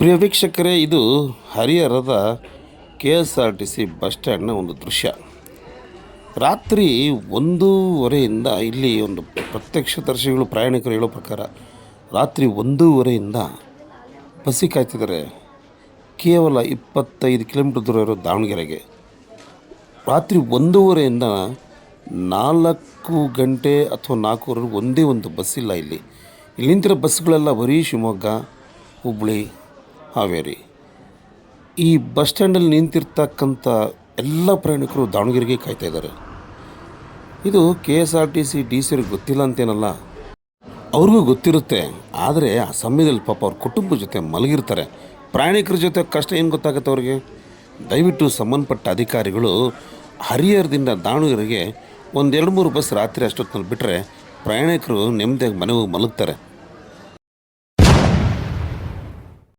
ಪ್ರಿಯ ವೀಕ್ಷಕರೇ, ಇದು ಹರಿಹರದ KSRTC ಬಸ್ ಸ್ಟ್ಯಾಂಡ್ನ ಒಂದು ದೃಶ್ಯ. ರಾತ್ರಿ 1:30ಯಿಂದ ಇಲ್ಲಿ ಒಂದು ಪ್ರತ್ಯಕ್ಷದರ್ಶಿಗಳು ಪ್ರಯಾಣಿಕರು ಹೇಳೋ ಪ್ರಕಾರ ರಾತ್ರಿ 1:30ಯಿಂದ ಬಸ್ಸಿಗೆ ಕಾಯ್ತಿದ್ದಾರೆ. ಕೇವಲ 25 ಕಿಲೋಮೀಟರ್ ದೂರ ಇರೋ ದಾವಣಗೆರೆಗೆ ರಾತ್ರಿ 1:30ಯಿಂದ 4 ಗಂಟೆ ಅಥವಾ 4:15 ಒಂದೇ ಒಂದು ಬಸ್ಸಿಲ್ಲ. ಇಲ್ಲಿ ನಿಂತಿರೋ ಬಸ್ಗಳೆಲ್ಲ ಬರೀ ಶಿವಮೊಗ್ಗ, ಹುಬ್ಬಳ್ಳಿ, ಹಾವೇರಿ. ಈ ಬಸ್ ಸ್ಟ್ಯಾಂಡಲ್ಲಿ ನಿಂತಿರ್ತಕ್ಕಂಥ ಎಲ್ಲ ಪ್ರಯಾಣಿಕರು ದಾವಣಗೆರೆಗೆ ಕಾಯ್ತಾ ಇದ್ದಾರೆ. ಇದು KSRTC DC ಅವ್ರಿಗೆ ಗೊತ್ತಿಲ್ಲ ಅಂತೇನಲ್ಲ, ಅವ್ರಿಗೂ ಗೊತ್ತಿರುತ್ತೆ. ಆದರೆ ಆ ಸಮಯದಲ್ಲಿ ಪಾಪ ಅವ್ರ ಕುಟುಂಬದ ಜೊತೆ ಮಲಗಿರ್ತಾರೆ. ಪ್ರಯಾಣಿಕರ ಜೊತೆ ಕಷ್ಟ ಏನು ಗೊತ್ತಾಗುತ್ತೆ ಅವ್ರಿಗೆ. ದಯವಿಟ್ಟು ಸಂಬಂಧಪಟ್ಟ ಅಧಿಕಾರಿಗಳು ಹರಿಹರದಿಂದ ದಾವಣಗೆರೆಗೆ 1-2-3 ಬಸ್ ರಾತ್ರಿ ಅಷ್ಟೊತ್ತಿನಲ್ಲಿ ಬಿಟ್ಟರೆ ಪ್ರಯಾಣಿಕರು ನೆಮ್ಮದಿಯಾಗಿ ಮನೆಗೆ ಮಲಗ್ತಾರೆ.